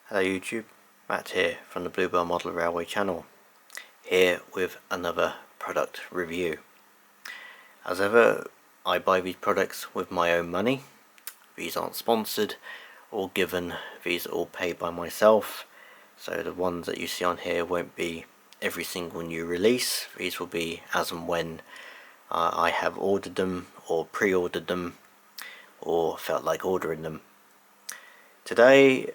Hello YouTube, Matt here from the Bluebell Model Railway channel, here with another product review. As ever, I buy these products with my own money. These aren't sponsored or given, these are all paid by myself. So the ones that you see on here won't be every single new release. These will be as and when I have ordered them or pre-ordered them or felt like ordering them. Today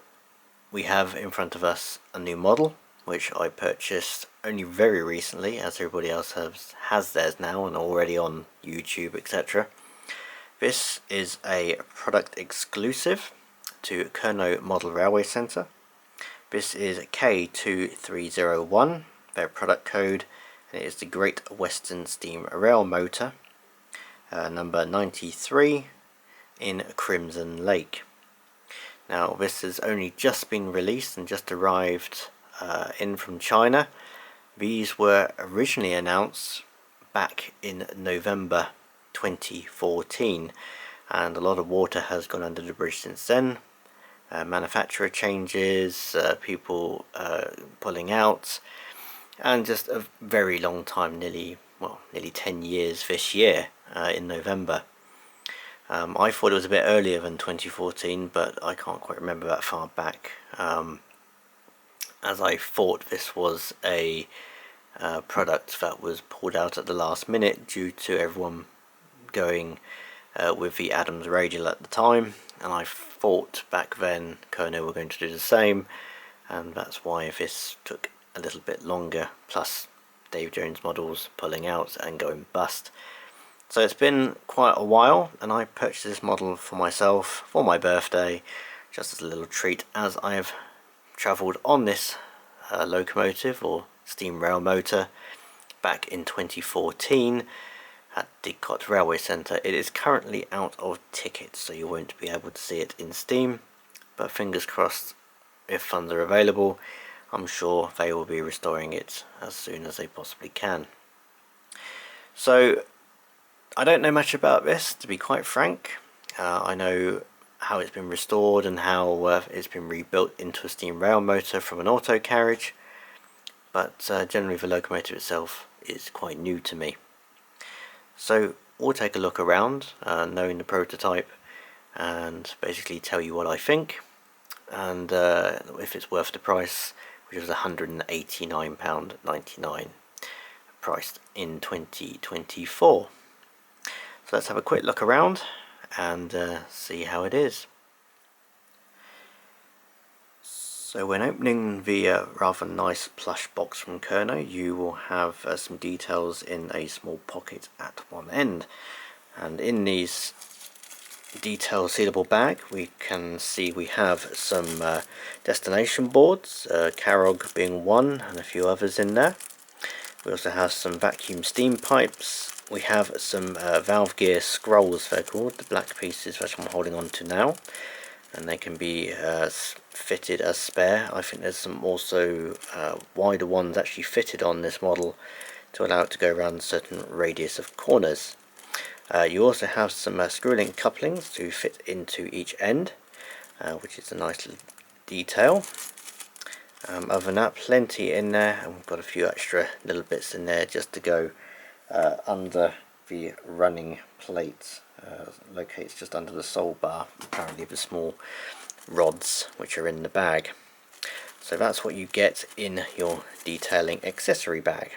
we have in front of us a new model which I purchased only very recently, as everybody else has theirs now and already on YouTube, etc. This is a product exclusive to Kernow Model Railway Centre. This is K2301, their product code, and it is the Great Western Steam Railmotor, number 93 in Crimson Lake. Now this has only just been released and just arrived in from China. These were originally announced back in November 2014, and a lot of water has gone under the bridge since then. Manufacturer changes, people pulling out, and just a very long time, nearly 10 years this year in November. I thought it was a bit earlier than 2014, but I can't quite remember that far back, as I thought this was a product that was pulled out at the last minute due to everyone going with the Adams radial at the time, and I thought back then Kernow were going to do the same, and that's why this took a little bit longer, plus Dave Jones models pulling out and going bust. So it's been quite a while, and I purchased this model for myself for my birthday, just as a little treat, as I have travelled on this locomotive or steam rail motor back in 2014 at Didcot Railway Centre. It is currently out of tickets, so you won't be able to see it in Steam, but fingers crossed, if funds are available, I'm sure they will be restoring it as soon as they possibly can. So I don't know much about this, to be quite frank. I know how it's been restored and how it's been rebuilt into a steam rail motor from an auto carriage, but generally the locomotive itself is quite new to me. So we'll take a look around, knowing the prototype, and basically tell you what I think, and if it's worth the price, which was £189.99, priced in 2024. So let's have a quick look around and see how it is. So when opening the rather nice plush box from Kernow, you will have some details in a small pocket at one end, and in these detail sealable bag we can see we have some destination boards, Carriage being one and a few others in there. We also have some vacuum steam pipes. We have some valve gear scrolls, they're called, the black pieces which I'm holding on to now, and they can be fitted as spare. I think there's some also wider ones actually fitted on this model to allow it to go around a certain radius of corners. You also have some screw-link couplings to fit into each end, which is a nice little detail. Other than that, plenty in there, and we've got a few extra little bits in there just to go under the running plate, locates just under the sole bar, apparently the small rods which are in the bag. So that's what you get in your detailing accessory bag.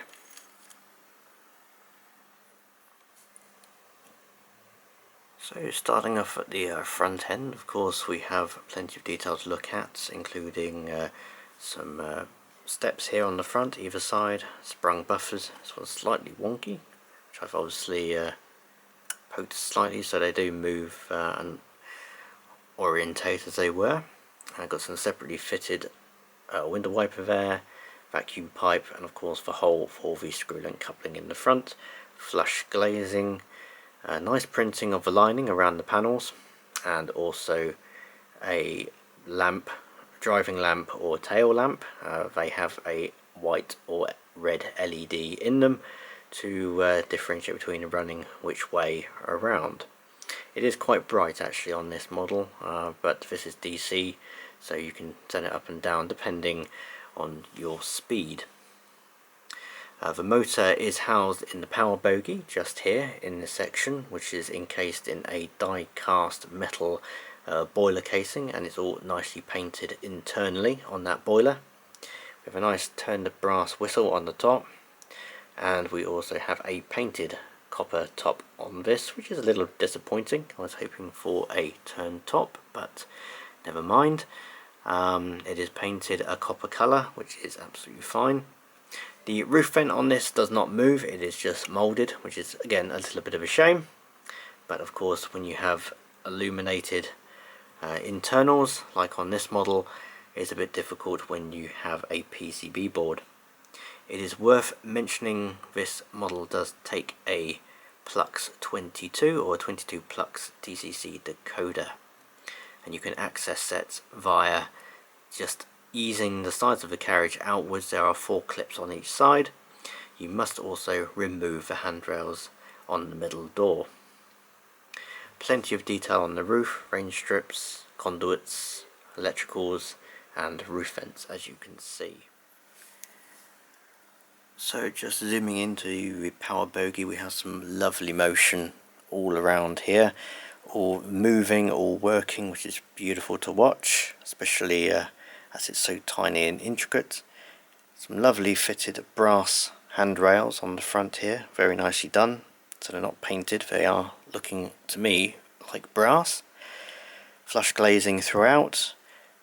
So starting off at the front end, of course we have plenty of detail to look at, including some steps here on the front either side, sprung buffers. This one's slightly wonky, which I've obviously poked slightly so they do move and orientate as they were. I've got some separately fitted window wiper there, vacuum pipe, and of course the hole for the screw-link coupling in the front, flush glazing, nice printing of the lining around the panels, and also a lamp, driving lamp or tail lamp. They have a white or red LED in them to differentiate between running which way around. It is quite bright actually on this model, but this is DC, so you can turn it up and down depending on your speed. The motor is housed in the Powerbogie just here in this section, which is encased in a die-cast metal boiler casing, and it's all nicely painted internally on that boiler. We have a nice turned brass whistle on the top, and we also have a painted copper top on this, which is a little disappointing. I was hoping for a turned top, but never mind. It is painted a copper colour, which is absolutely fine. The roof vent on this does not move, it is just moulded, which is again a little bit of a shame. But of course, when you have illuminated internals, like on this model, it's a bit difficult when you have a PCB board. It is worth mentioning this model does take a Plux 22 or 22 Plux DCC decoder, and you can access sets via just easing the sides of the carriage outwards. There are 4 clips on each side. You must also remove the handrails on the middle door. Plenty of detail on the roof, range strips, conduits, electricals and roof vents, as you can see. So just zooming into the Powerbogie, we have some lovely motion all around here, all moving, all working, which is beautiful to watch, especially as it's so tiny and intricate. Some lovely fitted brass handrails on the front here, very nicely done. So they're not painted, they are looking to me like brass. Flush glazing throughout,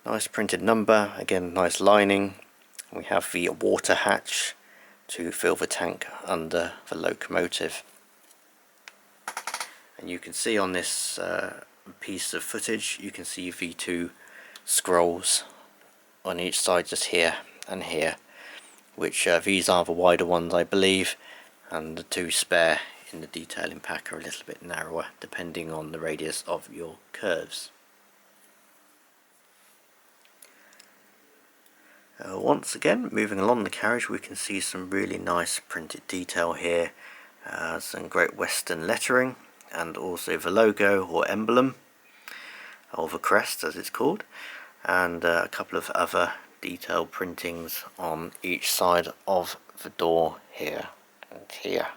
nice printed number, again nice lining. We have the water hatch to fill the tank under the locomotive. And you can see on this piece of footage, you can see the 2 scrolls on each side, just here and here, which these are the wider ones I believe, and the 2 spare in the detailing pack are a little bit narrower depending on the radius of your curves. Once again, moving along the carriage, we can see some really nice printed detail here, some Great Western lettering, and also the logo or emblem, or the crest as it's called, and a couple of other detailed printings on each side of the door here and here.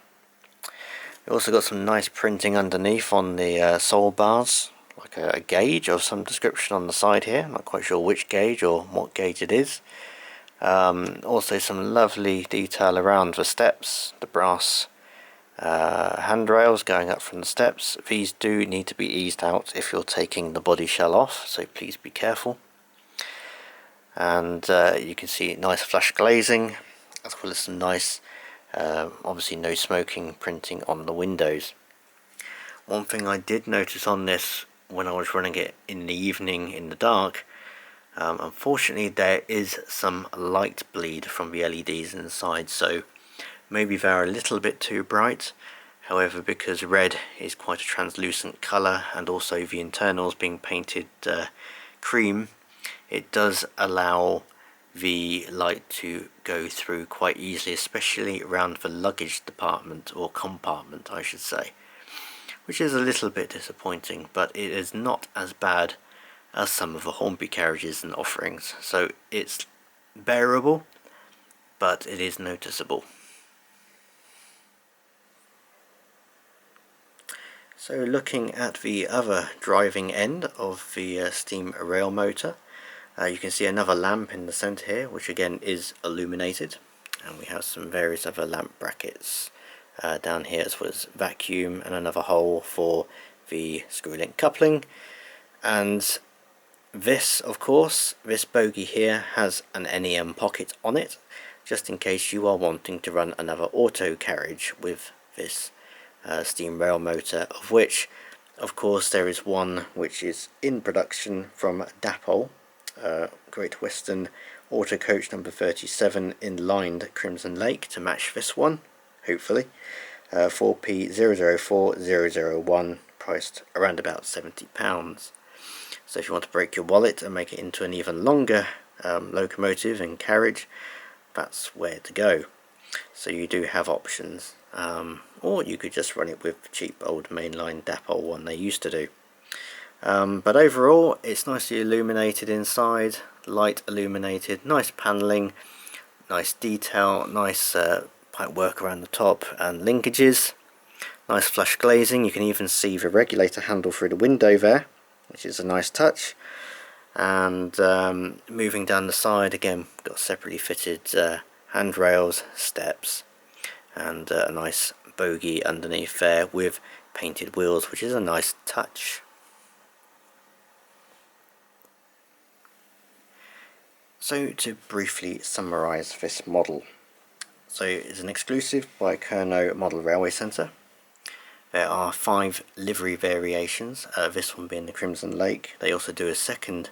We also got some nice printing underneath on the sole bars, like a gauge of some description on the side here. I'm not quite sure which gauge or what gauge it is. Also some lovely detail around the steps, the brass handrails going up from the steps. These do need to be eased out if you're taking the body shell off, so please be careful. And you can see nice flush glazing, as well as some nice obviously no smoking printing on the windows. One thing I did notice on this when I was running it in the evening in the dark, unfortunately there is some light bleed from the LEDs inside, so maybe they're a little bit too bright. However, because red is quite a translucent colour, and also the internals being painted cream, it does allow the light to go through quite easily, especially around the luggage department, or compartment I should say, which is a little bit disappointing, but it is not as bad as some of the Hornby carriages and offerings, so it's bearable, but it is noticeable. So looking at the other driving end of the steam Railmotor, you can see another lamp in the centre here, which again is illuminated, and we have some various other lamp brackets down here, as well as vacuum, and another hole for the screw link coupling. And this, of course, this bogie here has an NEM pocket on it, just in case you are wanting to run another auto carriage with this steam Railmotor, of which of course there is one which is in production from Dapol, Great Western Auto Coach number 37 in lined Crimson Lake, to match this one, hopefully. 4P004001, priced around about £70. So if you want to break your wallet and make it into an even longer locomotive and carriage, that's where to go. So you do have options, or you could just run it with the cheap old mainline Dapol one they used to do. But overall it's nicely illuminated inside, light illuminated, nice panelling, nice detail, nice pipe work around the top and linkages, nice flush glazing. You can even see the regulator handle through the window there, which is a nice touch. And moving down the side, again, got separately fitted handrails, steps, and a nice bogie underneath there with painted wheels, which is a nice touch. So to briefly summarise this model, so it's an exclusive by Kernow Model Railway Centre. There are 5 livery variations, this one being the Crimson Lake. They also do a second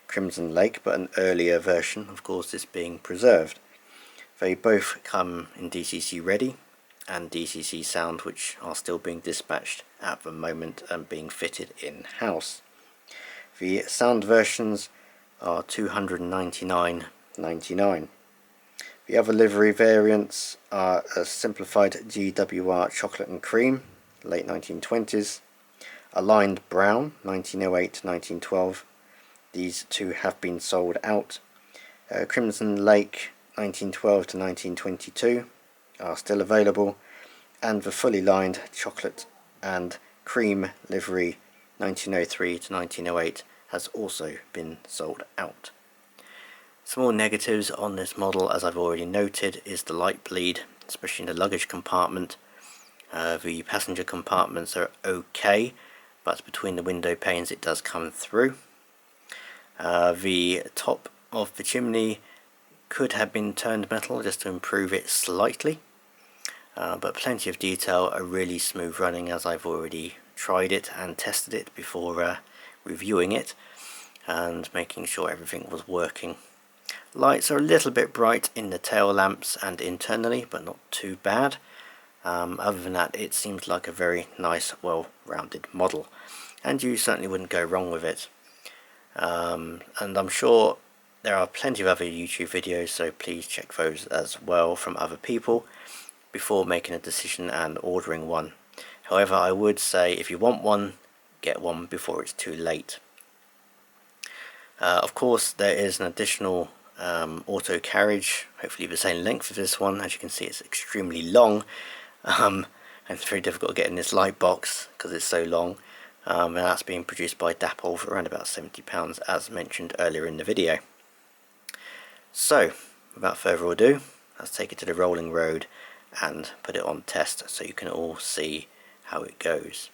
Crimson Lake, but an earlier version, of course, this being preserved. They both come in DCC ready and DCC sound, which are still being dispatched at the moment and being fitted in-house. The sound versions are $299.99. The other livery variants are a simplified GWR chocolate and cream, late 1920s, a lined brown, 1908-1912. These two have been sold out. Crimson Lake, 1912 to 1922, are still available, and the fully lined chocolate and cream livery, 1903 to 1908, has also been sold out. Some more negatives on this model, as I've already noted, is the light bleed, especially in the luggage compartment. The passenger compartments are okay, but between the window panes it does come through. The top of the chimney could have been turned metal just to improve it slightly, but plenty of detail, a really smooth running, as I've already tried it and tested it before reviewing it and making sure everything was working. Lights are a little bit bright in the tail lamps and internally, but not too bad. Other than that, it seems like a very nice, well-rounded model, and you certainly wouldn't go wrong with it. And I'm sure there are plenty of other YouTube videos, so please check those as well from other people before making a decision and ordering one. However, I would say if you want one, get one before it's too late. Of course, there is an additional auto carriage, hopefully the same length as this one. As you can see, it's extremely long, and it's very difficult to get in this light box because it's so long. And that's being produced by Dapol for around about £70, as mentioned earlier in the video. So, without further ado, let's take it to the rolling road and put it on test so you can all see how it goes.